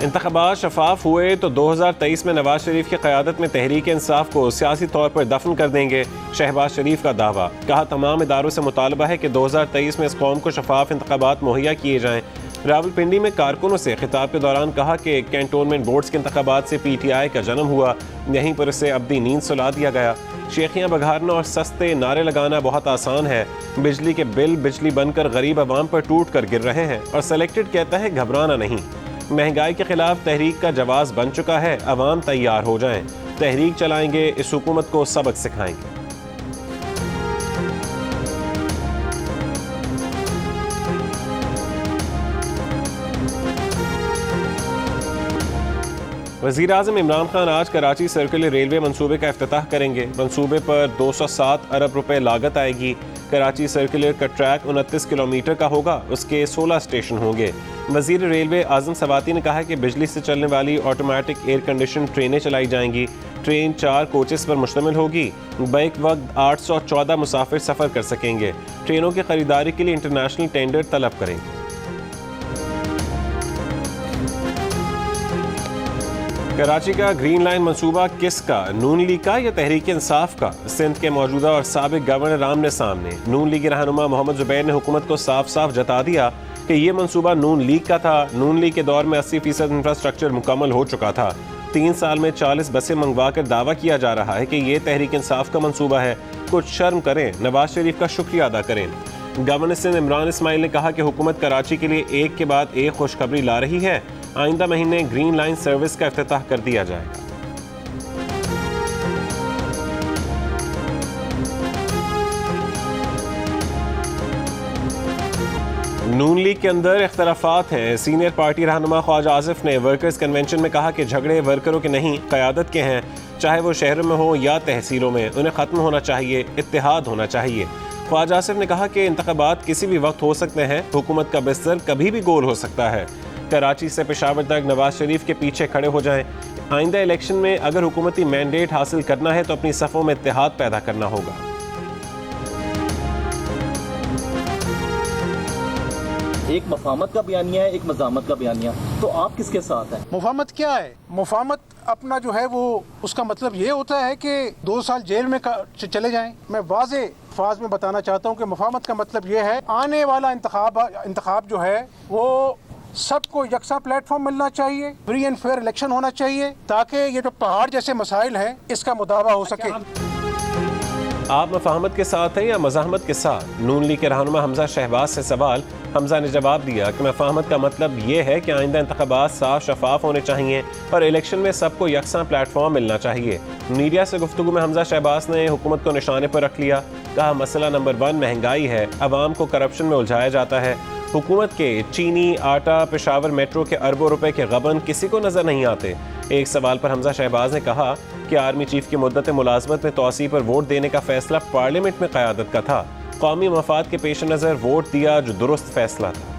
इंतख़ाबात शफाफ हुए तो 2023 में नवाज शरीफ की क़यादत में तहरीक इंसाफ को सियासी तौर पर दफन कर देंगे। शहबाज शरीफ का दावा। कहा, तमाम इदारों से मुतालबा है कि 2023 में इस कौम को शफाफ इंतख़ाबात मुहैया किए जाएँ। रावलपिंडी में कारकुनों से खिताब के दौरान कहा कि कैंटोनमेंट बोर्ड्स के इंतख़ाबात से PTI का जन्म हुआ, यहीं पर उसे अब्दी नींद सुला दिया गया। शेखियाँ बघारना और सस्ते नारे लगाना बहुत आसान है। बिजली के बिल बिजली बनकर गरीब आवाम पर टूट कर गिर रहे हैं और सेलेक्टेड कहता है घबराना नहीं। महंगाई के खिलाफ तहरीक का जवाब बन चुका है, अवाम तैयार हो जाएं। तहरीक चलाएंगे, इस हुकूमत को सबक सिखाएंगे। वज़ीर-ए-आज़म इमरान खान आज कराची सर्कुलर रेलवे मंसूबे का इफ्तिताह करेंगे। मंसूबे पर 207 अरब रुपए लागत आएगी। कराची सर्कुलर का ट्रैक 29 किलोमीटर का होगा, उसके 16 स्टेशन होंगे। वज़ीर रेलवे आज़म सवाती ने कहा कि बिजली से चलने वाली ऑटोमेटिक एयर कंडीशन ट्रेनें चलाई जाएंगी। ट्रेन 4 कोचेस पर मुश्तमिल होगी। बैक वक्त 814 मुसाफिर सफ़र कर सकेंगे। ट्रेनों की खरीदारी के लिए इंटरनेशनल टेंडर तलब करेंगे। कराची का ग्रीन लाइन मंसूबा किसका, नून लीग का या तहरीक इंसाफ का? सिंध के मौजूदा और साबिक गवर्नर आमने सामने। नून लीग के रहनुमा मोहम्मद जुबैर ने हुकूमत को साफ साफ जता दिया कि ये मंसूबा नून लीग का था। नून लीग के दौर में 80% इंफ्रास्ट्रक्चर मुकम्मल हो चुका था। 3 साल में 40 बसें मंगवा कर दावा किया जा रहा है कि ये तहरीक इंसाफ का मंसूबा है। कुछ शर्म करें, नवाज शरीफ का शुक्रिया अदा करें। गवर्नर सिंध इमरान इस्माइल ने कहा कि हुकूमत कराची के लिए एक के बाद एक खुशखबरी ला रही है। आइंदा महीने ग्रीन लाइन सर्विस का इफ्तिताह कर दिया जाएगा। नून लीग के अंदर इख्तलाफात हैं। सीनियर पार्टी रहनुमा ख्वाजा आसिफ ने वर्कर्स कन्वेंशन में कहा कि झगड़े वर्करों के नहीं, क़यादत के हैं। चाहे वो शहरों में हो या तहसीलों में, उन्हें ख़त्म होना चाहिए, इत्तेहाद होना चाहिए। ख्वाजा आसिफ ने कहा कि इंतखाबात किसी भी वक्त हो सकते हैं, हुकूमत का बिस्तर कभी भी गोल हो सकता है। कराची से पेशावर तक नवाज शरीफ के पीछे खड़े हो जाएं। आइंदा इलेक्शन में अगर हुकूमती मैंडेट हासिल करना है तो अपनी सफ़ों में इत्तेहाद पैदा करना होगा। एक मफामत का बयानिया है, एक मज़ामत का बयानिया, तो आप किसके साथ हैं? मुफामत क्या है? मुफामत अपना जो है वो उसका मतलब ये होता है कि 2 साल जेल में चले जाएं। मैं वाज़े अल्फाज में बताना चाहता हूँ कि मुफामत का मतलब ये है आने वाला इंतखाब जो है वो सबको यकसा प्लेटफॉर्म मिलना चाहिए, फ्री एंड फेयर इलेक्शन होना चाहिए ताकि ये जो पहाड़ जैसे मसाइल हैं इसका मुदावा हो सके। आप मफाहमत के साथ हैं या मज़ाहमत के साथ? नून लीग के रहनुमा हमजा शहबाज से सवाल। हमजा ने जवाब दिया कि मफाहमत का मतलब ये है कि आइंदा इंतखाबात साफ शफाफ होने चाहिए और इलेक्शन में सबको यकसा प्लेटफॉर्म मिलना चाहिए। मीडिया से गुफ्तगू में हमजा शहबाज ने हुकूमत को निशाने पर रख लिया। कहा, मसला नंबर 1 महंगाई है, अवाम को करप्शन में उलझाया जाता है। हुकूमत के चीनी, आटा, पेशावर मेट्रो के अरबों रुपए के गबन किसी को नजर नहीं आते। एक सवाल पर हमजा शहबाज ने कहा कि आर्मी चीफ की मुद्दत मुलाजमत में तोसी पर वोट देने का फैसला पार्लियामेंट में क़यादत का था। कौमी मफाद के पेश नज़र वोट दिया जो दुरुस्त फैसला था।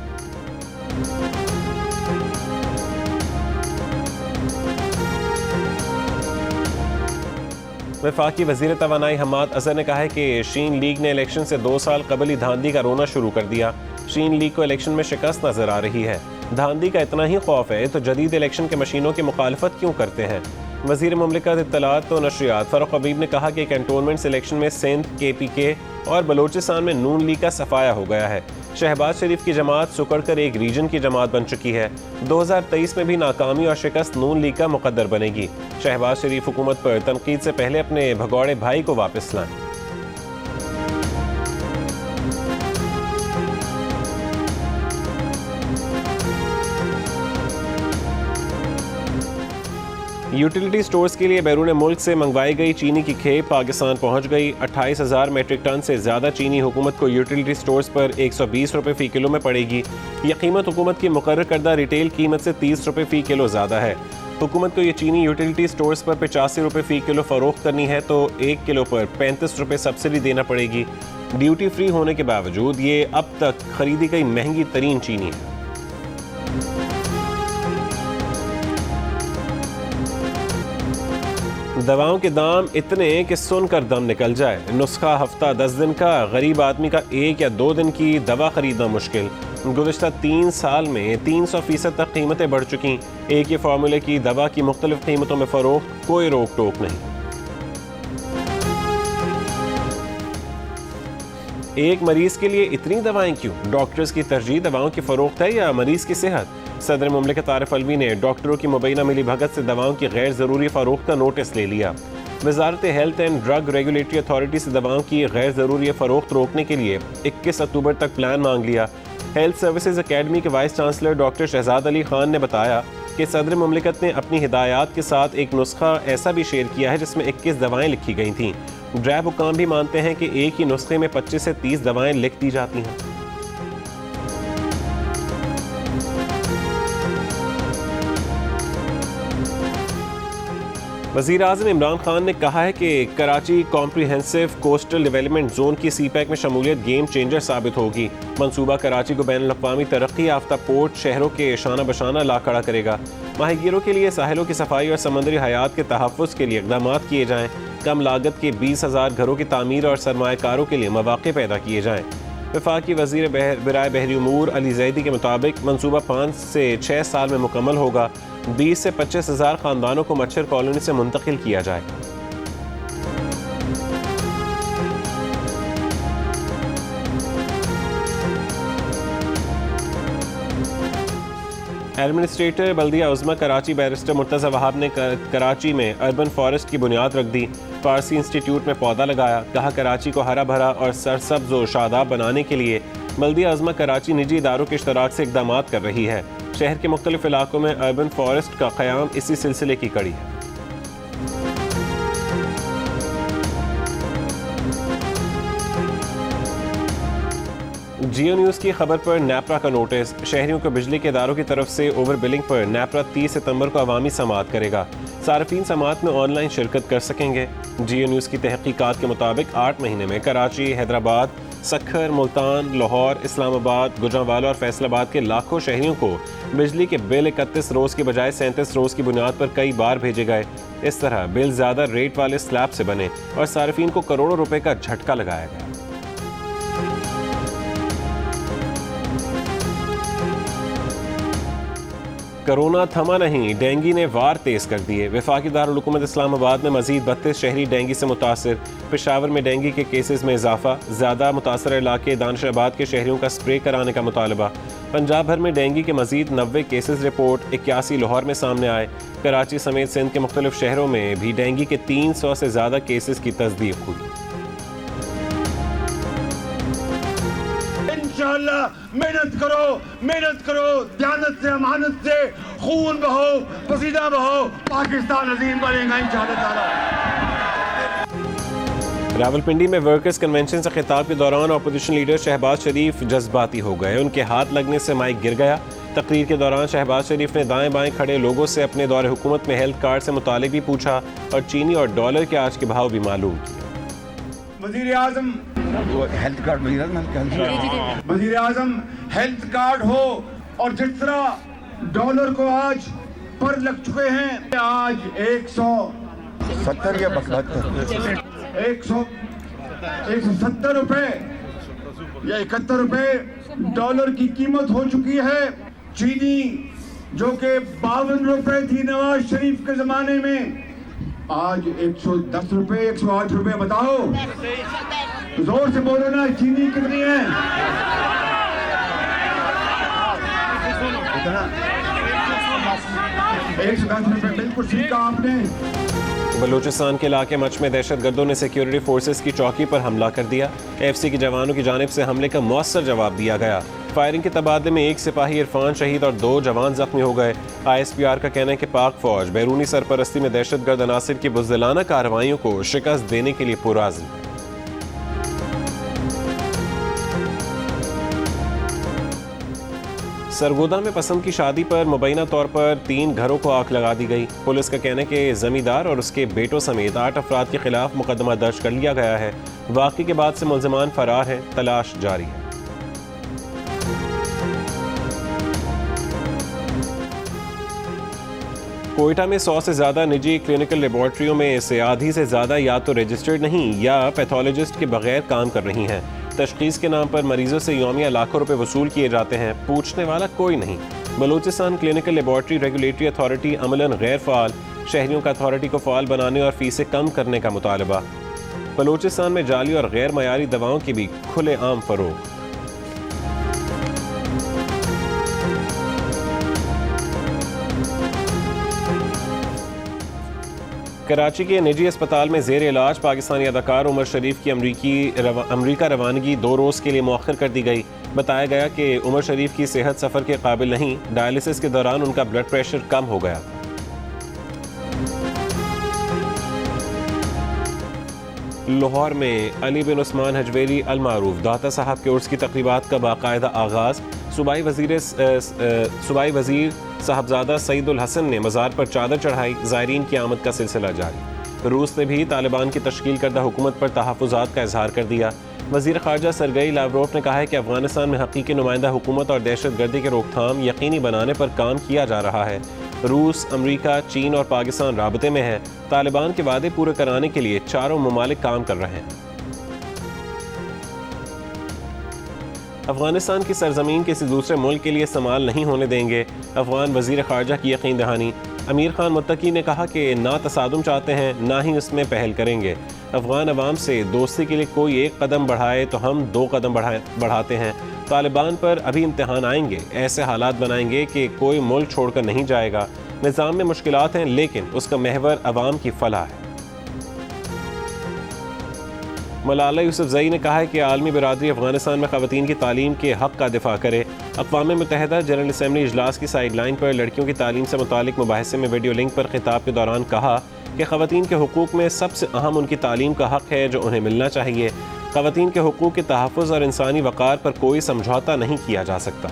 वफाकी वज़ीर तवानाई हमाद अज़हर ने कहा है कि शीन लीग ने इलेक्शन से 2 साल कबल ही धांधली का रोना शुरू कर दिया। शीन लीग को इलेक्शन में शिकस्त नजर आ रही है। धांधली का इतना ही खौफ है तो जदीद इलेक्शन के मशीनों की मुखालफत क्यों करते हैं? वज़ीर मुमलिकत इत्तलात व नशरियात फ़ारूक हबीब ने कहा कि कैंटोनमेंट सिलेक्शन में सिंध, KPK और बलोचिस्तान में नून लीग का सफाया हो गया है। शहबाज शरीफ की जमात सुकड़ कर एक रीजन की जमात बन चुकी है। 2023 में भी नाकामी और शिकस्त नून लीग का मुकद्दर बनेगी। शहबाज शरीफ हुकूमत पर तनकीद से पहले अपने भगौड़े भाई को वापस लाएं। यूटिलिटी स्टोर्स के लिए बैरून मुल्क से मंगवाई गई चीनी की खेप पाकिस्तान पहुंच गई। 28,000 मेट्रिक टन से ज़्यादा चीनी हुकूमत को यूटिलिटी स्टोर्स पर 120 रुपये फ़ी किलो में पड़ेगी। यह कीमत हुकूमत की मुकर्रर करदा रिटेल कीमत से 30 रुपये फ़ी किलो ज़्यादा है। हुकूमत को ये चीनी यूटिलिटी स्टोर्स पर 85 रुपये फ़ी किलो फ़रोख्त करनी है तो 1 किलो पर 35 रुपये सब्सिडी देना पड़ेगी। ड्यूटी फ्री होने के बावजूद ये अब तक खरीदी गई महंगी तरीन चीनी है। दवाओं के दाम इतने कि सुनकर दम निकल जाए। नुस्खा हफ्ता 10 दिन का, गरीब आदमी का 1 या 2 दिन की दवा खरीदना मुश्किल। गुज़िश्ता 3 साल में 300% तक कीमतें बढ़ चुकी। एक ही फार्मूले की दवा की मुख्तलिफ कीमतों में फ़रोख्त, कोई रोक टोक नहीं। एक मरीज के लिए इतनी दवाएं क्यों? डॉक्टर्स की तरजीह दवाओं की फ़रोख्त है या मरीज की सेहत? सदर मुमलिकत आरिफ अलवी ने डॉक्टरों की मुबैना मिली भगत से दवाओं की गैर ज़रूरी फ़रोख्त का नोटिस ले लिया। वजारत health and drug regulatory authority से दवाओं की गैर ज़रूरी फ़रोख्त रोकने के लिए 21 अक्टूबर तक प्लान मांग लिया। हेल्थ सर्विसेज अकेडमी के vice chancellor doctor Shahzad Ali Khan ने बताया कि सदर मुमलिकत ने अपनी हिदायत के साथ एक नुस्खा ऐसा भी शेयर किया है जिसमें 21 दवाएं लिखी गई थीं। ड्रैब हुकाम भी मानते हैं कि एक ही नुस्खे में 25 से 30 दवाएं लिख दी जाती हैं। वज़ीर आज़म इमरान खान ने कहा है कि Karachi comprehensive coastal development zone की सीपैक में शमूलियत गेम चेंजर साबित होगी। मंसूबा कराची को बैनुल अक़वामी तरक्की याफ्ता पोर्ट शहरों के शाना बशाना ला खड़ा करेगा। माहीगीरों के लिए साहिलों की सफाई और समंदरी हयात के तहफ़्फ़ुज़ के लिए इक़दाम किए जाएँ। कम लागत के 20,000 घरों की तामीर और सरमायाकारों के लिए मौक़े पैदा किए जाएँ। वफाकी वज़ीर बराए बहरी उमूर अली ज़ैदी के मुताबिक मंसूबा 5 से 6 साल में मुकम्मल होगा। 20 से 25,000 ख़ानदानों को मच्छर कॉलोनी से मुंतकिल किया जाएगा। एडमिनिस्ट्रेटर बल्दिया उज़्मा कराची बैरिस्टर मुर्तज़ा वहाब ने कराची में अर्बन फॉरेस्ट की बुनियाद रख दी। फारसी इंस्टीट्यूट में पौधा लगाया। कहा कराची को हरा भरा और सरसब्ज और शादाब बनाने के लिए बल्दिया उज़्मा कराची निजी इदारों के इश्तराक से इक़दाम कर रही है। शहर के मुख्तलिफ इलाकों में अर्बन फॉरेस्ट का क़याम इसी सिलसिले की कड़ी है। जियो न्यूज़ की खबर पर नेपरा का नोटिस। शहरियों को बिजली के इदारों की तरफ से ओवर बिलिंग पर नेपरा 30 सितंबर को अवामी समाअत करेगा। सार्फिन समाअत में ऑनलाइन शिरकत कर सकेंगे। जियो न्यूज़ की तहकीकात के मुताबिक 8 महीने में कराची, हैदराबाद, सक्खर, मुल्तान, लाहौर, इस्लामाबाद, गुजरांवाला और फैसलाबाद के लाखों शहरियों को बिजली के बिल 31 रोज़ के बजाय 37 रोज़ की बुनियाद पर कई बार भेजे गए। इस तरह बिल ज़्यादा रेट वाले स्लैब से बने और सार्फिन को करोड़ों रुपए का झटका लगाया गया। कोरोना थमा नहीं, डेंगी ने वार तेज कर दिए। वफाकी दारुल हुकूमत इस्लामाबाद में मजीद 32 शहरी डेंगी से मुतासर। पेशावर में डेंगी के केसेस में इजाफा। ज़्यादा मुतासर इलाके दानिशाबाद के शहरियों का स्प्रे कराने का मुतालबा। पंजाब भर में डेंगी के मजीद 90 केसेस रिपोर्ट। 81 लाहौर में सामने आए। कराची समेत सिंध के मुख्तलिफ शहरों में भी डेंगी के 300 से ज़्यादा केसेस की तस्दीक हुई। मेहनत करो, दयानत से, अमानत से, खून बहो, पसीना बहो, पाकिस्तान अजीम बनेगा इंशाअल्लाह। रावलपिंडी में वर्कर्स कन्वेंशन से खिताब के दौरान अपोजिशन लीडर शहबाज शरीफ जज्बाती हो गए। उनके हाथ लगने से माइक गिर गया। तकरीर के दौरान शहबाज शरीफ ने दाएं बाएं खड़े लोगों से अपने दौरे हुकूमत में हेल्थ कार्ड से मुतालिक भी पूछा और चीनी और डॉलर के आज के भाव भी मालूम किए। वज़ीर आज़म हेल्थ कार्ड हो और जिस तरह डॉलर को आज पर लग चुके हैं, आज 170 या 170 रुपए या 71 रुपए डॉलर की कीमत हो चुकी है। चीनी जो कि 52 रुपए थी नवाज शरीफ के जमाने में, आज 110 रुपए, 108 रुपए। बताओ, जोर से बोलो ना, चीनी कितनी है? 110 रुपए। बिल्कुल ठीक कहा आपने। बलूचिस्तान के इलाके मच में दहशतगर्दों ने सिक्योरिटी फोर्सेस की चौकी पर हमला कर दिया। एफसी के जवानों की जानिब से हमले का मौसर जवाब दिया गया। फायरिंग के तबादले में एक सिपाही इरफान शहीद और 2 जवान जख्मी हो गए। ISPR का कहना है कि पाक फौज बैरूनी सरपरस्ती में दहशतगर्द अनासिर की बुज़दिलाना कार्रवाइयों को शिकस्त देने के लिए पुरअज़्म है। सरगोदा में पसंद की शादी पर मुबैना तौर पर 3 घरों को आग लगा दी गई। पुलिस का कहना है कि जमींदार और उसके बेटों समेत 8 अफराद के खिलाफ मुकदमा दर्ज कर लिया गया है। वाक़े के बाद से मुल्ज़िमान फरार है, तलाश जारी है। कोयटा में 100 से ज़्यादा निजी क्लिनिकल लेबॉर्ट्रियों में से आधी से ज़्यादा या तो रजिस्टर्ड नहीं या पैथोलॉजिस्ट के बगैर काम कर रही हैं। तशखीस के नाम पर मरीजों से यौमिया लाखों रुपए वसूल किए जाते हैं, पूछने वाला कोई नहीं। Balochistan clinical laboratory regulatory authority Amlan गैर फ़ाल, शहरियों का अथॉरिटी को फ़ाल बनाने और फीसें कम करने का मुतालबा। बलूचिस्तान में जाली और गैर मयारी दवाओं की भी खुलेआम फरोख्त। कराची के निजी अस्पताल में ज़ेर इलाज पाकिस्तानी अदाकार उमर शरीफ की अमरीका रवानगी 2 रोज़ के लिए मौखर कर दी गई। बताया गया कि उमर शरीफ की सेहत सफ़र के काबिल नहीं, डायलिसिस के दौरान उनका ब्लड प्रेशर कम हो गया। लाहौर में अली बिन उस्मान हजवेरी अल मारूफ दाता साहब के उर्स की तकरीबात का बाकायदा आगाज़। सूबाई वज़ीर साहबजादा सईद उल हसन ने मज़ार पर चादर चढ़ाई। ज़ायरीन की आमद का सिलसिला जारी। रूस ने भी तालिबान की तश्कील करदा हुकूमत पर तहफ़्फ़ुज़ात का इजहार कर दिया। वज़ीर ख़ारजा सरगई लावरोफ ने कहा है कि अफ़गानिस्तान में हक़ीक़ी नुमाइंदा हुकूमत और दहशत गर्दी के रोकथाम यकीनी बनाने पर काम किया जा रहा है। रूस, अमरीका, चीन और पाकिस्तान राबते में है। तालिबान के वादे पूरे कराने के लिए चारों ममालिक काम कर रहे हैं। अफगानिस्तान की सरजमीन किसी दूसरे मुल्क के लिए इस्तेमाल नहीं होने देंगे, अफगान वज़ीर ख़ारजा की यकीन दहानी। अमीर खान मुत्तकी ने कहा कि ना तसादुम चाहते हैं, ना ही उसमें पहल करेंगे। अफगान अवाम से दोस्ती के लिए कोई एक कदम बढ़ाए तो हम 2 कदम बढ़ाते हैं। तालिबान पर अभी इम्तिहान आएंगे, ऐसे हालात बनाएंगे कि कोई मुल्क छोड़कर नहीं जाएगा। निज़ाम में मुश्किलात हैं, लेकिन उसका महवर अवाम की फलाह है। मलाला यूसुफजई ने कहा है कि आलमी बिरादरी अफगानिस्तान में ख़वातीन की तालीम के हक़ का दिफा करे। अक़वाम मुत्तहिदा जनरल असम्बली इजलास की साइड लाइन पर लड़कियों की तालीम से मुतालिक मुबाहिसे में वीडियो लिंक पर खिताब के दौरान कहा कि ख़वातीन के हुकूक़ में सबसे अहम उनकी तालीम का हक़ है जो उन्हें मिलना चाहिए। ख़वातीन के हुकूक़ के तहफ़्फ़ुज़ और इंसानी वक़ार पर कोई समझौता नहीं किया जा सकता।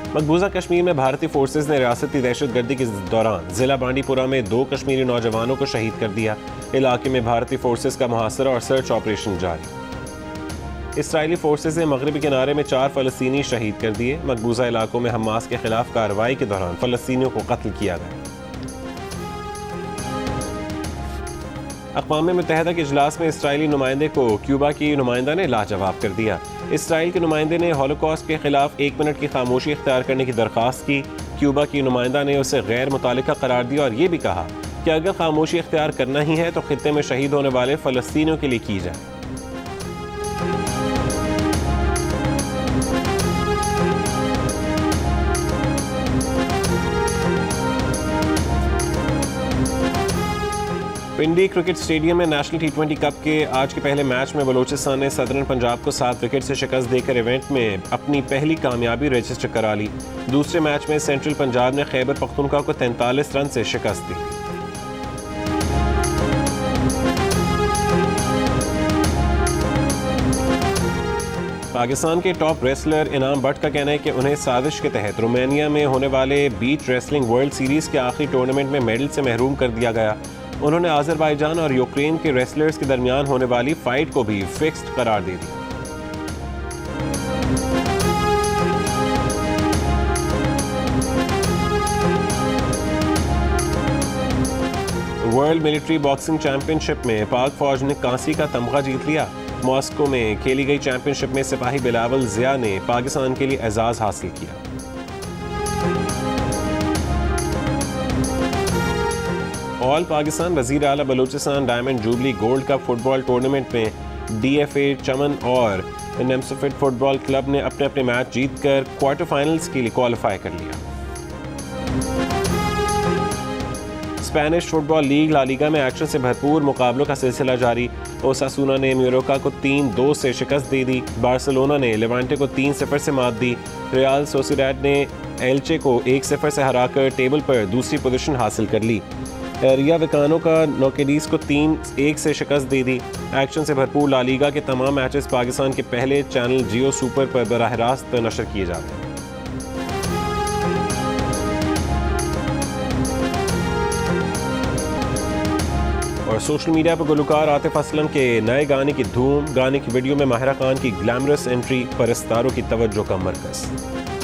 मकबूजा कश्मीर में भारतीय फोर्सेज ने रियासती दहशत गर्दी के दौरान ज़िला बांडीपुरा में 2 कश्मीरी नौजवानों को शहीद कर दिया। इलाके में भारतीय फोर्सेज का मुहासरा और सर्च ऑपरेशन जारी। इसराइली फोर्सेज ने मगरबी किनारे में 4 फ़लस्तीनी शहीद कर दिए। मकबूजा इलाकों में हमास के खिलाफ कार्रवाई के दौरान फ़लस्तीनियों को कत्ल किया गया। अक़वाम मुत्तहिदा के इजलास में इसराइली नुमाइंदे को क्यूबा की नुमाइंदा ने लाजवाब कर दिया। इसराइल के नुमाइंदे ने हॉलोकॉस्ट के खिलाफ 1 मिनट की खामोशी इख्तियार करने की दरख्वास्त की। क्यूबा की नुमाइंदा ने उसे गैर मुतालिका करार दिया और ये भी कहा कि अगर खामोशी इख्तियार करना ही है तो खित्ते में शहीद होने वाले फ़लस्तीनियों के लिए की जाए। पिंडी क्रिकेट स्टेडियम में नेशनल T20 कप के आज के पहले मैच में बलूचिस्तान ने सदर्न पंजाब को 7 विकेट से शिकस्त देकर इवेंट में अपनी पहली कामयाबी रजिस्टर करा ली। दूसरे मैच में सेंट्रल पंजाब ने खैबर पख्तूनख्वा को 43 रन से शिकस्त दी। पाकिस्तान के टॉप रेसलर इनाम भट्ट का कहना है कि उन्हें साजिश के तहत रोमानिया में होने वाले बीच रेसलिंग वर्ल्ड सीरीज के आखिरी टूर्नामेंट में मेडल से महरूम कर दिया गया। उन्होंने आज़रबाईजान और यूक्रेन के रेसलर्स के दरमियान होने वाली फाइट को भी फिक्स्ड करार दे दिया। वर्ल्ड मिलिट्री बॉक्सिंग चैंपियनशिप में पाक फौज ने कांसी का तमगा जीत लिया। मॉस्को में खेली गई चैंपियनशिप में सिपाही बिलावल ज़िया ने पाकिस्तान के लिए एजाज़ हासिल किया। ऑल पाकिस्तान वज़ीर आला Balochistan diamond jubilee gold cup football tournament में DFA चमन और नेम्सोफिट फुटबॉल क्लब ने अपने अपने मैच जीतकर क्वार्टर फाइनल्स के लिए क्वालिफाई कर लिया। Spanish football league La Liga में एक्शन से भरपूर मुकाबलों का सिलसिला जारी। ओसासुना ने म्यूरोका को 3-2 से शिकस्त दे दी। बार्सिलोना ने लेवांटे को 3-0 से मात दी। रियल सोसिएडाड ने एल्चे को 1-0 से हराकर टेबल पर दूसरी पोजीशन हासिल कर ली। रिया विकानो का नोकेडीस को 3-1 से शिकस्त दे दी। एक्शन से भरपूर ला लीगा के तमाम मैचेस पाकिस्तान के पहले चैनल जियो सुपर पर बराह रास्त नशर किए जा रहे हैं। और सोशल मीडिया पर गुलकार आतिफ असलम के नए गाने की धूम। गाने की वीडियो में माहिरा खान की ग्लैमरस एंट्री परस्तारों की तवज्जो का मरकज़।